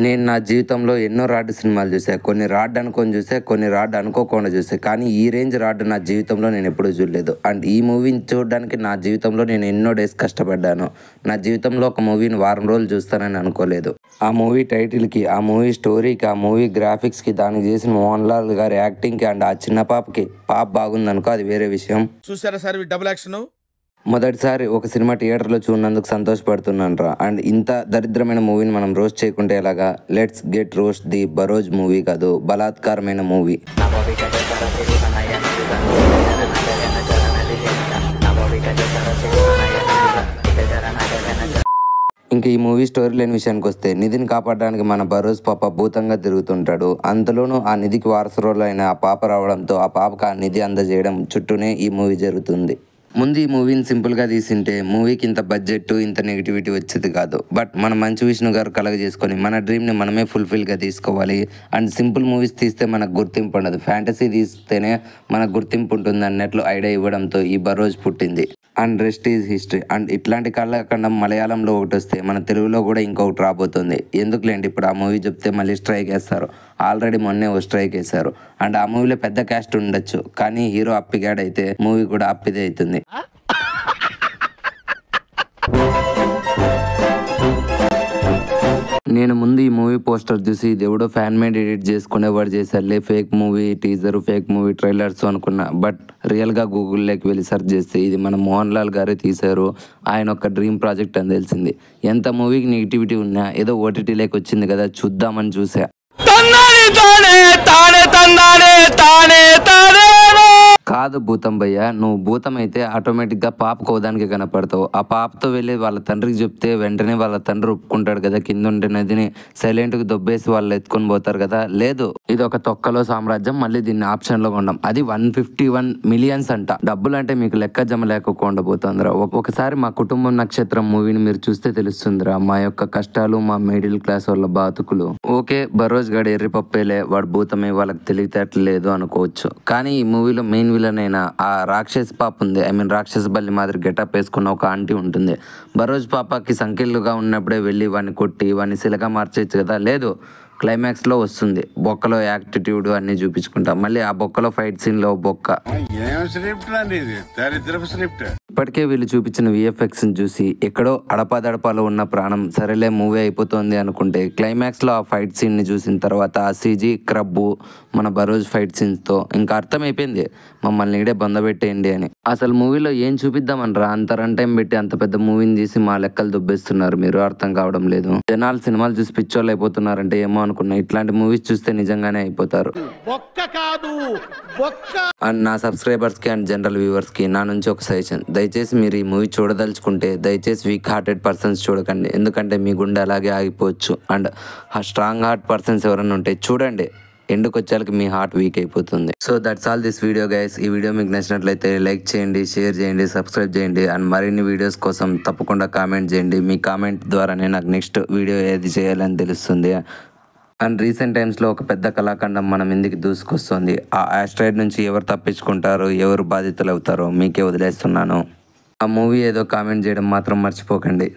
నేను నా జీవితంలో ఎన్నో రాడ్ సినిమాలు చూసా. కొన్ని రాడ్ అనుకొని చూసా, కొన్ని రాడ్ అనుకోకుండా చూసా. కానీ ఈ రేంజ్ రాడ్ నా జీవితంలో నేను ఎప్పుడూ చూడలేదు. అండ్ ఈ మూవీని చూడడానికి నా జీవితంలో నేను ఎన్నో డేస్ కష్టపడ్డాను. నా జీవితంలో ఒక మూవీని వారం రోజులు చూస్తానని అనుకోలేదు. ఆ మూవీ టైటిల్కి, ఆ మూవీ స్టోరీకి, ఆ మూవీ గ్రాఫిక్స్కి, దానికి చేసిన మోహన్ లాల్ గారి యాక్టింగ్కి అండ్ ఆ చిన్న పాపకి బాగుందనుకో అది వేరే విషయం. చూసారా సార్ డబుల్ యాక్షన్? మొదటిసారి ఒక సినిమా థియేటర్లో చూడనందుకు సంతోషపడుతున్నాను రా. అండ్ ఇంత దరిద్రమైన మూవీని మనం రోస్ట్ చేయకుంటే ఎలాగా? Let's get roast the Barroz movie కాదు, బలాత్కారమైన మూవీ. ఇంకా ఈ మూవీ స్టోరీ లేని విషయానికి వస్తే, నిధిని కాపాడడానికి మన బరోజ్ పాప భూతంగా తిరుగుతుంటాడు. అంతలోనూ ఆ నిధికి వారసురాలైన ఆ పాప రావడంతో ఆ పాపకు ఆ నిధి అందజేయడం చుట్టూనే ఈ మూవీ జరుగుతుంది. ముందు ఈ మూవీని సింపుల్గా తీసింటే మూవీకి ఇంత బడ్జెట్, ఇంత నెగిటివిటీ వచ్చేది కాదు. బట్ మన మంచు విష్ణు గారు కలగజేసుకొని మన డ్రీమ్ని మనమే ఫుల్ఫిల్గా తీసుకోవాలి. అండ్ సింపుల్ మూవీస్ తీస్తే మనకు గుర్తింపు ఉండదు, ఫ్యాంటసీ తీస్తేనే మనకు గుర్తింపు ఉంటుంది అన్నట్లు ఐడియా ఇవ్వడంతో ఈ బరోజ్ పుట్టింది. And rest is history. And ఇట్లాంటి కళాఖండం మలయాళంలో ఒకటి వస్తే మన తెలుగులో కూడా ఇంకొకటి రాబోతుంది. ఎందుకులేండి ఇప్పుడు ఆ మూవీ చెప్తే మళ్ళీ స్ట్రైక్ వేస్తారు. ఆల్రెడీ మొన్నే ఓ స్ట్రైక్ వేశారు. అండ్ ఆ మూవీలో పెద్ద క్యాస్ట్ ఉండొచ్చు, కానీ హీరో అప్పిగాడైతే మూవీ కూడా అప్పిదే అవుతుంది. నేను ముందు ఈ మూవీ పోస్టర్ చూసి దేవుడో ఫ్యాన్ మేడ్ ఎడిట్ చేసుకునేవాడు చేశారులే, fake movie teaser, fake movie trailers అనుకున్నా. బట్ రియల్గా గూగుల్లోకి వెళ్ళి సెర్చ్ చేస్తే ఇది మన మోహన్ లాల్ గారే తీశారు. ఆయన ఒక డ్రీమ్ ప్రాజెక్ట్ అని తెలిసింది. ఎంత మూవీకి నెగిటివిటీ ఉన్నా ఏదో ఓటీటీలోకి వచ్చింది కదా చూద్దామని చూసా. కాదు భూతం భయ్య, నువ్వు భూతం అయితే ఆటోమేటిక్గా పాప కోదానికి కనపడతావు. ఆ పాపతో వెళ్ళి వాళ్ళ తండ్రికి చెప్తే వెంటనే వాళ్ళ తండ్రి ఒప్పుకుంటాడు కదా, కింద ఉండే నదిని సైలెంట్గా దొబ్బేసి వాళ్ళు ఎత్తుకొని పోతారు కదా. లేదు, ఇది ఒక తొక్కలో సామ్రాజ్యం. మళ్ళీ దీన్ని ఆప్షన్లో కొన్నాం. అది 151 మిలియన్స్ అంట. డబ్బులు అంటే మీకు లెక్క జమ లేకుండా పోతుందిరా. ఒకసారి మా కుటుంబం నక్షత్రం మూవీని మీరు చూస్తే తెలుస్తుందిరా మా యొక్క కష్టాలు, మా మిడిల్ క్లాస్ వాళ్ళ బాతుకులు. ఓకే, బరోజ్ గాడు ఎర్రి పప్పేలే, వాడు భూతమే, వాళ్ళకి తెలివితేటలు లేదు అనుకోవచ్చు. కానీ ఈ మూవీలో మెయిన్ విలన్ అయిన ఆ రాక్షస పాప ఉంది. రాక్షస బల్లి మాదిరి గెటప్ వేసుకున్న ఒక ఆంటీ ఉంటుంది. బరోజ్ పాపకి సంఖ్యలుగా ఉన్నప్పుడే వెళ్ళి వాడిని కొట్టి వాడిని శిలగా మార్చేయచ్చు కదా. లేదు, క్లైమాక్స్లో వస్తుంది. బొక్కలో యాక్టిట్యూడ్ అన్నీ చూపించుకుంటా. మళ్ళీ ఆ బొక్కలో ఫైట్ సీన్లో బొక్క. ఇప్పటికే వీళ్ళు చూపించిన విఎఫ్ఎక్స్ని చూసి ఎక్కడో అడపాదడపాలో ఉన్న ప్రాణం సరేలే మూవీ అయిపోతుంది అనుకుంటే, క్లైమాక్స్లో ఆ ఫైట్ సీన్ని చూసిన తర్వాత ఆ సీజీ క్రబ్బు మన బరోజ్ ఫైట్ సీన్స్తో ఇంకా అర్థమైపోయింది మమ్మల్ని ఇడే బందబెట్టేయండి అని. అసలు మూవీలో ఏం చూపిద్దామనరా అంత రన్ టైం పెట్టి అంత పెద్ద మూవీని తీసి మా లెక్కలు దుబ్బేస్తున్నారు మీరు? అర్థం కావడం లేదు. జనాలు సినిమాలు చూసి పిచ్చోళ్ళు అయిపోతున్నారంటే ఏమో అనుకున్నా. ఇట్లాంటి మూవీస్ చూస్తే నిజంగానే అయిపోతారు. అండ్ నా సబ్స్క్రైబర్స్ కి అండ్ జనరల్ వ్యూవర్స్ కి నా నుంచి ఒక సజెషన్, దయచేసి మీరు ఈ మూవీ చూడదలుచుకుంటే దయచేసి వీక్ హార్టెడ్ పర్సన్స్ చూడకండి. ఎందుకంటే మీ గుండె అలాగే ఆగిపోవచ్చు. అండ్ స్ట్రాంగ్ హార్ట్ పర్సన్స్ ఎవరైనా ఉంటే చూడండి, ఎండుకు వచ్చేకి మీ హార్ట్ వీక్ అయిపోతుంది. So that's all this video guys. ఈ వీడియో మీకు నచ్చినట్లయితే లైక్ చేయండి, షేర్ చేయండి, సబ్స్క్రైబ్ చేయండి. అండ్ మరిన్ని వీడియోస్ కోసం తప్పకుండా కామెంట్ చేయండి. మీ కామెంట్ ద్వారానే నాకు నెక్స్ట్ వీడియో ఏది చేయాలని తెలుస్తుంది. అండ్ రీసెంట్ టైమ్స్లో ఒక పెద్ద కళాఖండం మన మీదకి దూసుకొస్తుంది. ఆ ఆస్ట్రాయిడ్ నుంచి ఎవరు తప్పించుకుంటారో, ఎవరు బాధితులు అవుతారో మీకే వదిలేస్తున్నాను. ఆ మూవీ ఏదో కామెంట్ చేయడం మాత్రం మర్చిపోకండి.